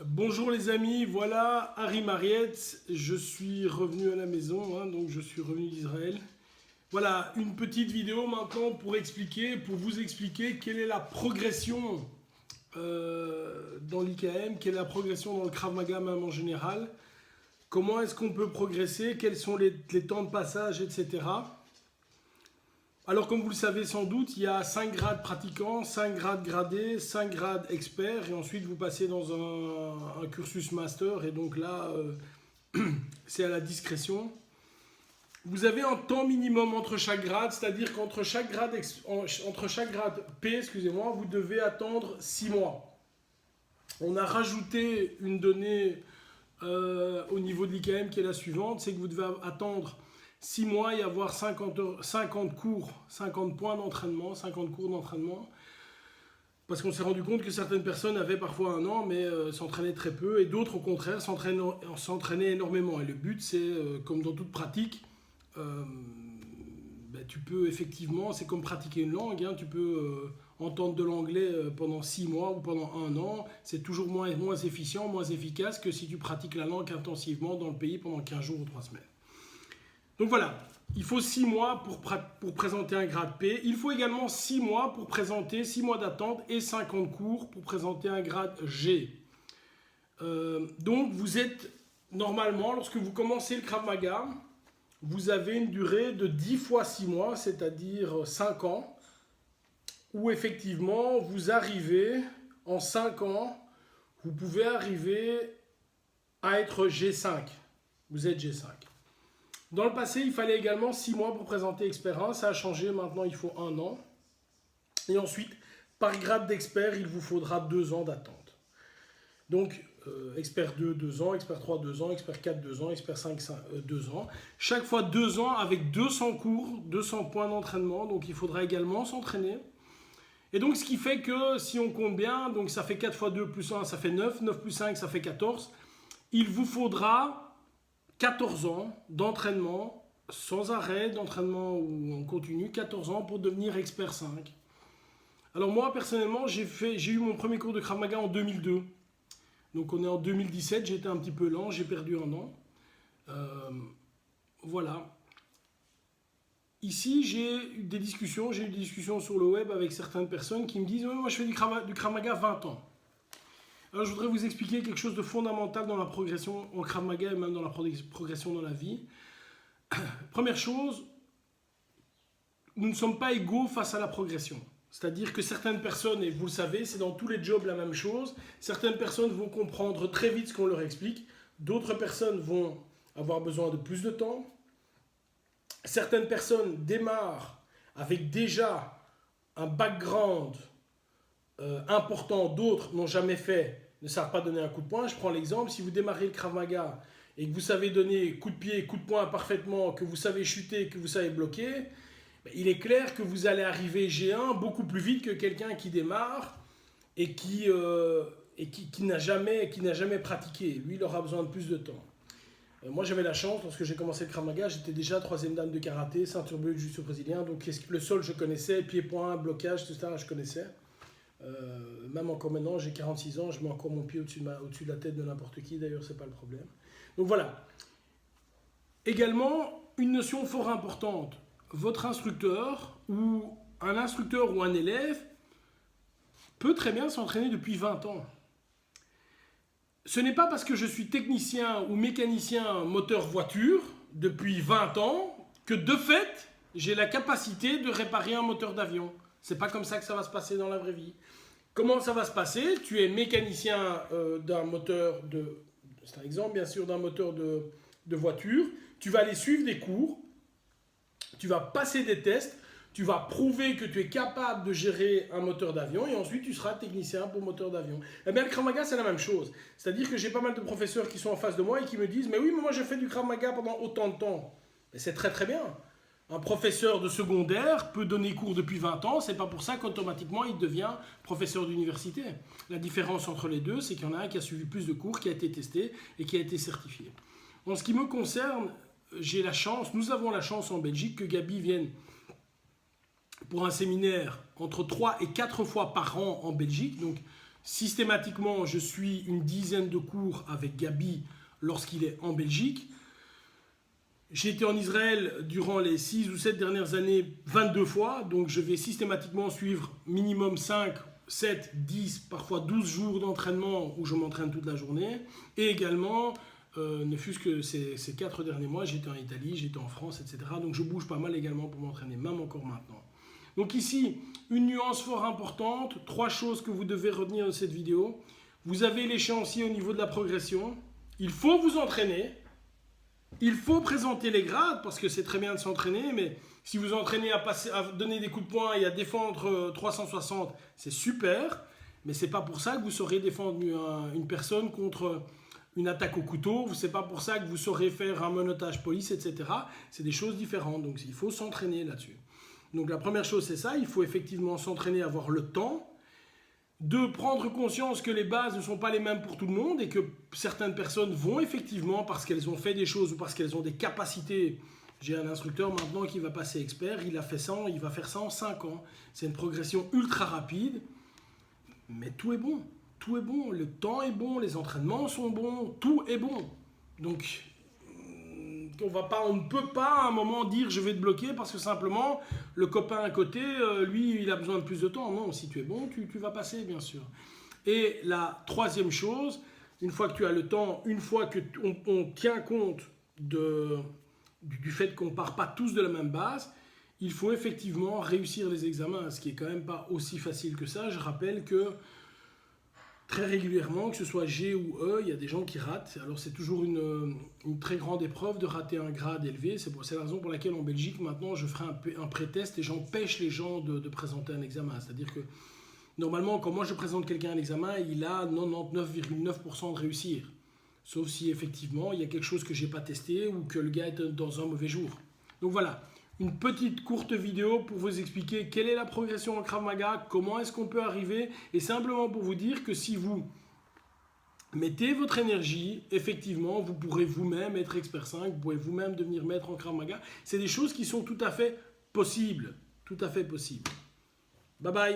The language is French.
Bonjour les amis, voilà Harry Mariette, je suis revenu à la maison, donc je suis revenu d'Israël. Voilà, une petite vidéo maintenant pour vous expliquer quelle est la progression dans l'IKM, quelle est la progression dans le Krav Maga même en général, comment est-ce qu'on peut progresser, quels sont les temps de passage, etc. Alors comme vous le savez sans doute, il y a 5 grades pratiquants, 5 grades gradés, 5 grades experts et ensuite vous passez dans un cursus master et donc là c'est à la discrétion. Vous avez un temps minimum entre chaque grade, c'est-à-dire qu'entre chaque grade, P, excusez-moi, vous devez attendre 6 mois. On a rajouté une donnée au niveau de l'IKM qui est la suivante, c'est que vous devez attendre 6 mois et avoir 50 cours, 50 points d'entraînement, 50 cours d'entraînement. Parce qu'on s'est rendu compte que certaines personnes avaient parfois un an, mais s'entraînaient très peu, et d'autres, au contraire, s'entraînaient énormément. Et le but, c'est, comme dans toute pratique, tu peux effectivement, c'est comme pratiquer une langue, tu peux entendre de l'anglais pendant 6 mois ou pendant un an. C'est toujours moins efficient, moins efficace que si tu pratiques la langue intensivement dans le pays pendant 15 jours ou 3 semaines. Donc voilà, il faut 6 mois pour présenter un grade P. Il faut également 6 mois pour présenter, 6 mois d'attente et 50 cours pour présenter un grade G. Donc vous êtes, normalement, lorsque vous commencez le Krav Maga, vous avez une durée de 10 fois 6 mois, c'est-à-dire 5 ans, où effectivement vous arrivez, en 5 ans, vous pouvez arriver à être G5. Vous êtes G5. Dans le passé, il fallait également 6 mois pour présenter expert 1. Ça a changé, maintenant il faut 1 an. Et ensuite, par grade d'expert, il vous faudra 2 ans d'attente. Donc, expert 2, 2 ans, expert 3, 2 ans, expert 4, 2 ans, expert 5, 2 ans. Chaque fois 2 ans avec 200 cours, 200 points d'entraînement. Donc, il faudra également s'entraîner. Et donc, ce qui fait que, si on compte bien, donc ça fait 4 fois 2 plus 1, ça fait 9. 9 plus 5, ça fait 14. Il vous faudra 14 ans d'entraînement sans arrêt, d'entraînement ou en continu, 14 ans pour devenir expert 5. Alors moi personnellement j'ai eu mon premier cours de Krav Maga en 2002. Donc on est en 2017, j'ai été un petit peu lent, j'ai perdu un an. Voilà. Ici j'ai eu des discussions sur le web avec certaines personnes qui me disent moi je fais du Krav Maga 20 ans. Alors, je voudrais vous expliquer quelque chose de fondamental dans la progression en Krav Maga et même dans la progression dans la vie. Première chose, nous ne sommes pas égaux face à la progression. C'est-à-dire que certaines personnes, et vous le savez, c'est dans tous les jobs la même chose, certaines personnes vont comprendre très vite ce qu'on leur explique, d'autres personnes vont avoir besoin de plus de temps. Certaines personnes démarrent avec déjà un background important, d'autres n'ont jamais fait, ne savent pas donner un coup de poing. Je prends l'exemple, si vous démarrez le Krav Maga et que vous savez donner coup de pied, coup de poing parfaitement, que vous savez chuter, que vous savez bloquer, il est clair que vous allez arriver G1 beaucoup plus vite que quelqu'un qui démarre et qui n'a jamais pratiqué. Lui, il aura besoin de plus de temps. Moi, j'avais la chance, lorsque j'ai commencé le Krav Maga, j'étais déjà 3e dan de karaté, ceinture bleue de jiu-jitsu brésilien, donc le sol, je connaissais, pied-point, blocage, tout ça, je connaissais. Même encore maintenant, j'ai 46 ans, je mets encore mon pied au-dessus de la tête de n'importe qui, d'ailleurs, c'est pas le problème. Donc voilà. Également, une notion fort importante. Votre instructeur ou un élève peut très bien s'entraîner depuis 20 ans. Ce n'est pas parce que je suis technicien ou mécanicien moteur voiture depuis 20 ans que de fait, j'ai la capacité de réparer un moteur d'avion. C'est pas comme ça que ça va se passer dans la vraie vie. Comment ça va se passer? Tu es mécanicien d'un moteur de... C'est un exemple bien sûr d'un moteur de voiture. Tu vas aller suivre des cours. Tu vas passer des tests. Tu vas prouver que tu es capable de gérer un moteur d'avion. Et ensuite tu seras technicien pour moteur d'avion. Eh bien le Krav Maga c'est la même chose. C'est-à-dire que j'ai pas mal de professeurs qui sont en face de moi et qui me disent mais oui mais moi j'ai fait du Krav Maga pendant autant de temps. Et c'est très très bien. Un professeur de secondaire peut donner cours depuis 20 ans, c'est pas pour ça qu'automatiquement il devient professeur d'université. La différence entre les deux, c'est qu'il y en a un qui a suivi plus de cours, qui a été testé et qui a été certifié. En ce qui me concerne, nous avons la chance en Belgique que Gabi vienne pour un séminaire entre 3 et 4 fois par an en Belgique. Donc Systématiquement, je suis une dizaine de cours avec Gabi lorsqu'il est en Belgique. J'ai été en Israël durant les 6 ou 7 dernières années 22 fois, donc je vais systématiquement suivre minimum 5, 7, 10, parfois 12 jours d'entraînement où je m'entraîne toute la journée. Et également, ne fût-ce que ces 4 derniers mois, j'étais en Italie, j'étais en France, etc. Donc je bouge pas mal également pour m'entraîner, même encore maintenant. Donc ici, une nuance fort importante, 3 choses que vous devez retenir de cette vidéo. Vous avez l'échéancier au niveau de la progression. Il faut vous entraîner. Il faut présenter les grades parce que c'est très bien de s'entraîner, mais si vous entraînez à donner des coups de poing et à défendre 360, c'est super, mais c'est pas pour ça que vous saurez défendre une personne contre une attaque au couteau, c'est pas pour ça que vous saurez faire un menottage police, etc. C'est des choses différentes, donc il faut s'entraîner là-dessus. Donc la première chose c'est ça, il faut effectivement s'entraîner, avoir le temps, de prendre conscience que les bases ne sont pas les mêmes pour tout le monde et que certaines personnes vont effectivement, parce qu'elles ont fait des choses ou parce qu'elles ont des capacités. J'ai un instructeur maintenant qui va passer expert, il a fait ça, il va faire ça en 5 ans. C'est une progression ultra rapide, mais tout est bon. Tout est bon, le temps est bon, les entraînements sont bons, tout est bon. Donc on ne peut pas à un moment dire je vais te bloquer parce que simplement le copain à côté, lui, il a besoin de plus de temps. Non, si tu es bon, tu vas passer, bien sûr. Et la troisième chose, une fois que tu as le temps, une fois qu'on tient compte du fait qu'on ne part pas tous de la même base, il faut effectivement réussir les examens, ce qui est quand même pas aussi facile que ça. Je rappelle que très régulièrement, que ce soit G ou E, il y a des gens qui ratent. Alors c'est toujours une très grande épreuve de rater un grade élevé. C'est la raison pour laquelle en Belgique, maintenant, je ferai un pré-test et j'empêche les gens de présenter un examen. C'est-à-dire que normalement, quand moi je présente quelqu'un à l'examen, il a 99,9% de réussir. Sauf si effectivement, il y a quelque chose que je n'ai pas testé ou que le gars est dans un mauvais jour. Donc voilà. Une petite courte vidéo pour vous expliquer quelle est la progression en Krav Maga, comment est-ce qu'on peut arriver, et simplement pour vous dire que si vous mettez votre énergie, effectivement, vous pourrez vous-même être expert 5, vous pouvez vous-même devenir maître en Krav Maga. C'est des choses qui sont tout à fait possibles. Tout à fait possibles. Bye bye.